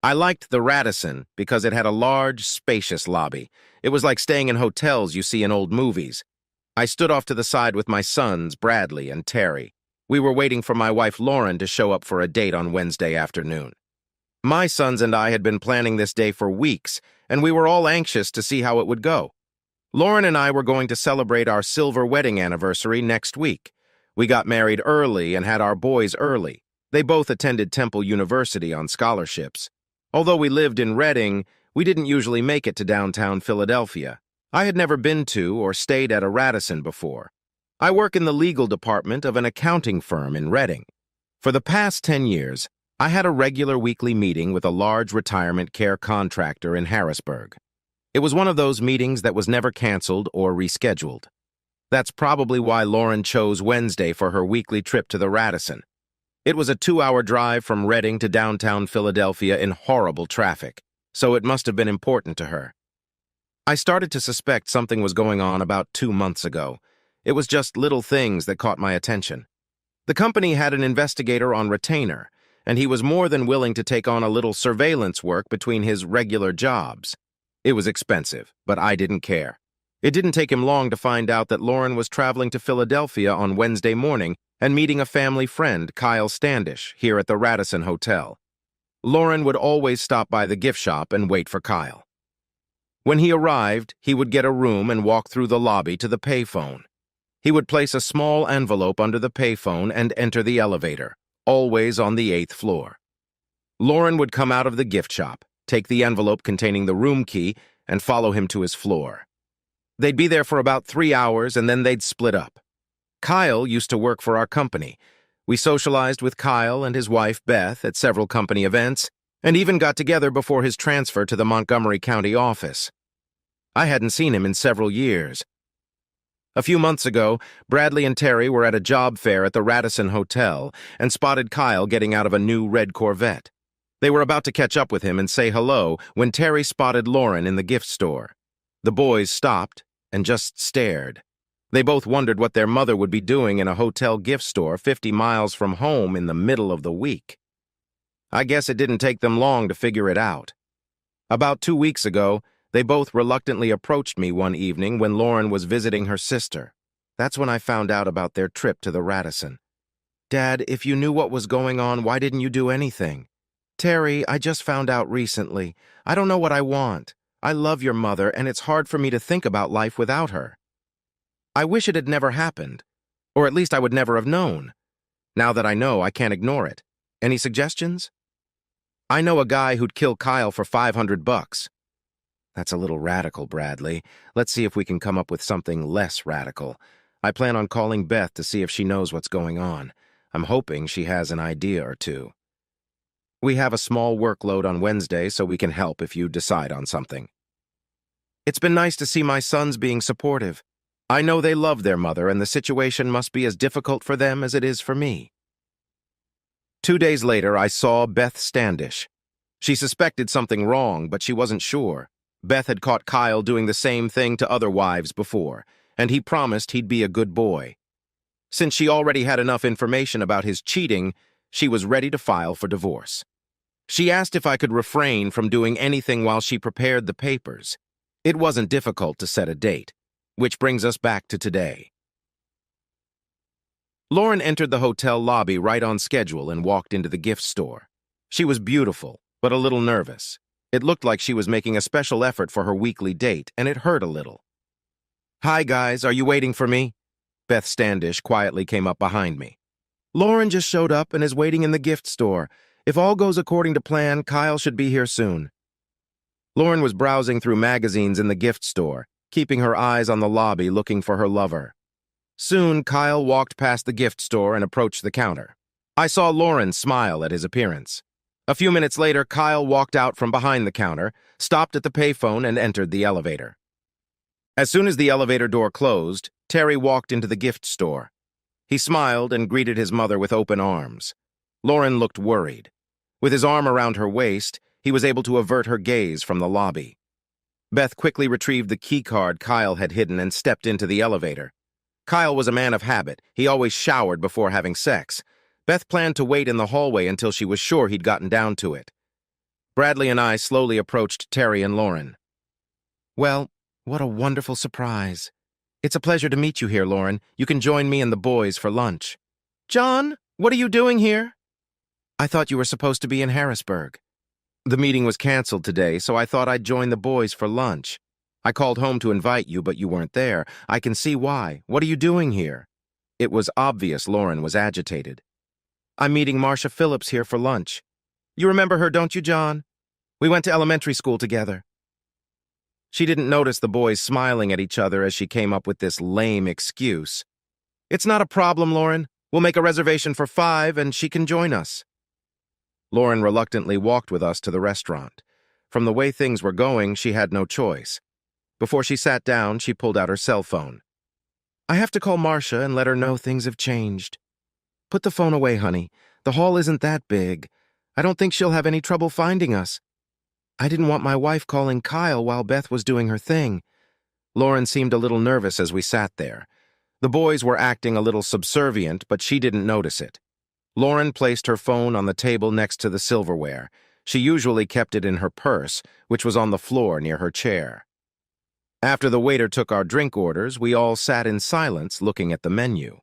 I liked the Radisson because it had a large, spacious lobby. It was like staying in hotels you see in old movies. I stood off to the side with my sons, Bradley and Terry. We were waiting for my wife Lauren to show up for a date on Wednesday afternoon. My sons and I had been planning this day for weeks, and we were all anxious to see how it would go. Lauren and I were going to celebrate our silver wedding anniversary next week. We got married early and had our boys early. They both attended Temple University on scholarships. Although we lived in Reading, we didn't usually make it to downtown Philadelphia. I had never been to or stayed at a Radisson before. I work in the legal department of an accounting firm in Reading. For the past 10 years, I had a regular weekly meeting with a large retirement care contractor in Harrisburg. It was one of those meetings that was never canceled or rescheduled. That's probably why Lauren chose Wednesday for her weekly trip to the Radisson. It was a 2-hour drive from Reading to downtown Philadelphia in horrible traffic, so it must have been important to her. I started to suspect something was going on about 2 months ago. It was just little things that caught my attention. The company had an investigator on retainer, and he was more than willing to take on a little surveillance work between his regular jobs. It was expensive, but I didn't care. It didn't take him long to find out that Lauren was traveling to Philadelphia on Wednesday morning and meeting a family friend, Kyle Standish, here at the Radisson Hotel. Lauren would always stop by the gift shop and wait for Kyle. When he arrived, he would get a room and walk through the lobby to the payphone. He would place a small envelope under the payphone and enter the elevator, always on the 8th floor. Lauren would come out of the gift shop, take the envelope containing the room key, and follow him to his floor. They'd be there for about 3 hours, and then they'd split up. Kyle used to work for our company. We socialized with Kyle and his wife, Beth, at several company events, and even got together before his transfer to the Montgomery County office. I hadn't seen him in several years. A few months ago, Bradley and Terry were at a job fair at the Radisson Hotel and spotted Kyle getting out of a new red Corvette. They were about to catch up with him and say hello when Terry spotted Lauren in the gift store. The boys stopped and just stared. They both wondered what their mother would be doing in a hotel gift store 50 miles from home in the middle of the week. I guess it didn't take them long to figure it out. About 2 weeks ago, they both reluctantly approached me one evening when Lauren was visiting her sister. That's when I found out about their trip to the Radisson. "Dad, if you knew what was going on, why didn't you do anything?" "Terry, I just found out recently. I don't know what I want. I love your mother, and it's hard for me to think about life without her. I wish it had never happened, or at least I would never have known. Now that I know, I can't ignore it. Any suggestions?" "I know a guy who'd kill Kyle for $500. "That's a little radical, Bradley. Let's see if we can come up with something less radical. I plan on calling Beth to see if she knows what's going on. I'm hoping she has an idea or two. We have a small workload on Wednesday, so we can help if you decide on something." It's been nice to see my sons being supportive. I know they love their mother, and the situation must be as difficult for them as it is for me. 2 days later, I saw Beth Standish. She suspected something wrong, but she wasn't sure. Beth had caught Kyle doing the same thing to other wives before, and he promised he'd be a good boy. Since she already had enough information about his cheating, she was ready to file for divorce. She asked if I could refrain from doing anything while she prepared the papers. It wasn't difficult to set a date, which brings us back to today. Lauren entered the hotel lobby right on schedule and walked into the gift store. She was beautiful, but a little nervous. It looked like she was making a special effort for her weekly date, and it hurt a little. "Hi, guys, are you waiting for me?" Beth Standish quietly came up behind me. "Lauren just showed up and is waiting in the gift store. If all goes according to plan, Kyle should be here soon." Lauren was browsing through magazines in the gift store, keeping her eyes on the lobby looking for her lover. Soon, Kyle walked past the gift store and approached the counter. I saw Lauren smile at his appearance. A few minutes later, Kyle walked out from behind the counter, stopped at the payphone, and entered the elevator. As soon as the elevator door closed, Terry walked into the gift store. He smiled and greeted his mother with open arms. Lauren looked worried. With his arm around her waist, he was able to avert her gaze from the lobby. Beth quickly retrieved the key card Kyle had hidden and stepped into the elevator. Kyle was a man of habit. He always showered before having sex. Beth planned to wait in the hallway until she was sure he'd gotten down to it. Bradley and I slowly approached Terry and Lauren. Well, what a wonderful surprise. It's a pleasure to meet you here, Lauren. You can join me and the boys for lunch. John, what are you doing here? I thought you were supposed to be in Harrisburg. The meeting was canceled today, so I thought I'd join the boys for lunch. I called home to invite you, but you weren't there. I can see why. What are you doing here? It was obvious Lauren was agitated. I'm meeting Marcia Phillips here for lunch. You remember her, don't you, John? We went to elementary school together. She didn't notice the boys smiling at each other as she came up with this lame excuse. It's not a problem, Lauren. We'll make a reservation for 5 and she can join us. Lauren reluctantly walked with us to the restaurant. From the way things were going, she had no choice. Before she sat down, she pulled out her cell phone. I have to call Marcia and let her know things have changed. Put the phone away, honey. The hall isn't that big. I don't think she'll have any trouble finding us. I didn't want my wife calling Kyle while Beth was doing her thing. Lauren seemed a little nervous as we sat there. The boys were acting a little subservient, but she didn't notice it. Lauren placed her phone on the table next to the silverware. She usually kept it in her purse, which was on the floor near her chair. After the waiter took our drink orders, we all sat in silence looking at the menu.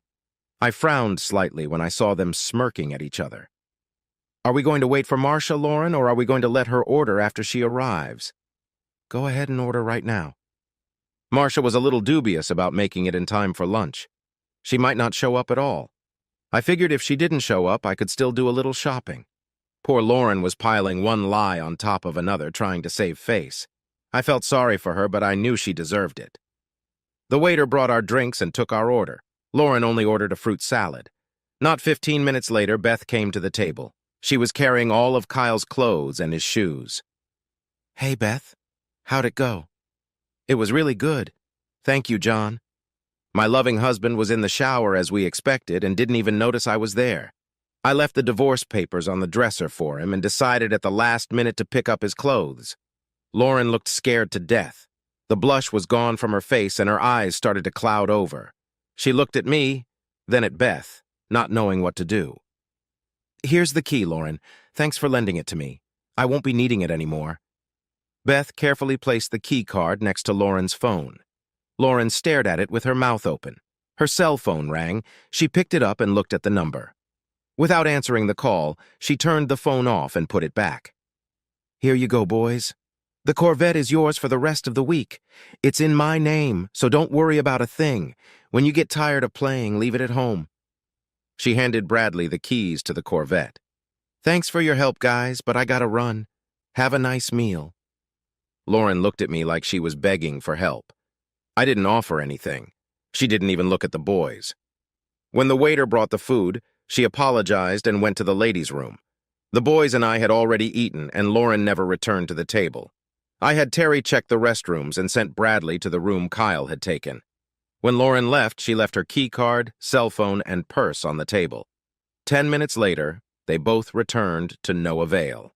I frowned slightly when I saw them smirking at each other. Are we going to wait for Marcia, Lauren, or are we going to let her order after she arrives? Go ahead and order right now. Marcia was a little dubious about making it in time for lunch. She might not show up at all. I figured if she didn't show up, I could still do a little shopping. Poor Lauren was piling one lie on top of another, trying to save face. I felt sorry for her, but I knew she deserved it. The waiter brought our drinks and took our order. Lauren only ordered a fruit salad. Not 15 minutes later, Beth came to the table. She was carrying all of Kyle's clothes and his shoes. Hey, Beth. How'd it go? It was really good. Thank you, John. My loving husband was in the shower as we expected and didn't even notice I was there. I left the divorce papers on the dresser for him and decided at the last minute to pick up his clothes. Lauren looked scared to death. The blush was gone from her face and her eyes started to cloud over. She looked at me, then at Beth, not knowing what to do. Here's the key, Lauren. Thanks for lending it to me. I won't be needing it anymore. Beth carefully placed the key card next to Lauren's phone. Lauren stared at it with her mouth open. Her cell phone rang. She picked it up and looked at the number. Without answering the call, she turned the phone off and put it back. Here you go, boys. The Corvette is yours for the rest of the week. It's in my name, so don't worry about a thing. When you get tired of playing, leave it at home. She handed Bradley the keys to the Corvette. Thanks for your help, guys, but I gotta run. Have a nice meal. Lauren looked at me like she was begging for help. I didn't offer anything. She didn't even look at the boys. When the waiter brought the food, she apologized and went to the ladies' room. The boys and I had already eaten, and Lauren never returned to the table. I had Terry check the restrooms and sent Bradley to the room Kyle had taken. When Lauren left, she left her key card, cell phone, and purse on the table. 10 minutes later, they both returned to no avail.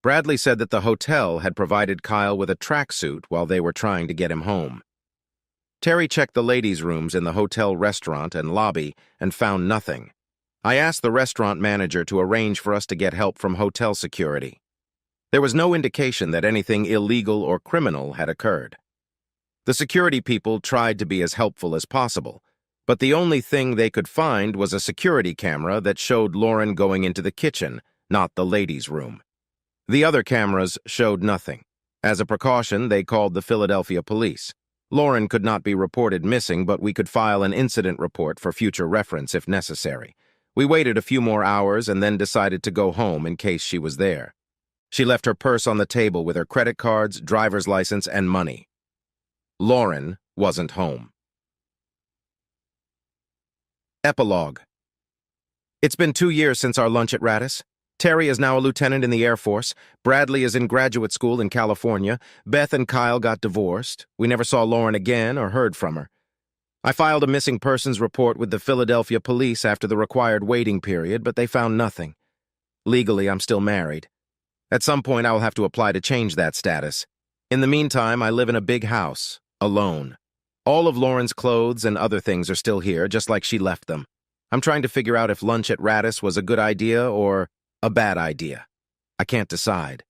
Bradley said that the hotel had provided Kyle with a tracksuit while they were trying to get him home. Terry checked the ladies' rooms in the hotel restaurant and lobby and found nothing. I asked the restaurant manager to arrange for us to get help from hotel security. There was no indication that anything illegal or criminal had occurred. The security people tried to be as helpful as possible, but the only thing they could find was a security camera that showed Lauren going into the kitchen, not the ladies' room. The other cameras showed nothing. As a precaution, they called the Philadelphia police. Lauren could not be reported missing, but we could file an incident report for future reference if necessary. We waited a few more hours and then decided to go home in case she was there. She left her purse on the table with her credit cards, driver's license, and money. Lauren wasn't home. Epilogue. It's been 2 years since our lunch at Radis. Terry is now a lieutenant in the Air Force. Bradley is in graduate school in California. Beth and Kyle got divorced. We never saw Lauren again or heard from her. I filed a missing persons report with the Philadelphia police after the required waiting period, but they found nothing. Legally, I'm still married. At some point, I will have to apply to change that status. In the meantime, I live in a big house, alone. All of Lauren's clothes and other things are still here, just like she left them. I'm trying to figure out if lunch at Radis was a good idea or a bad idea. I can't decide.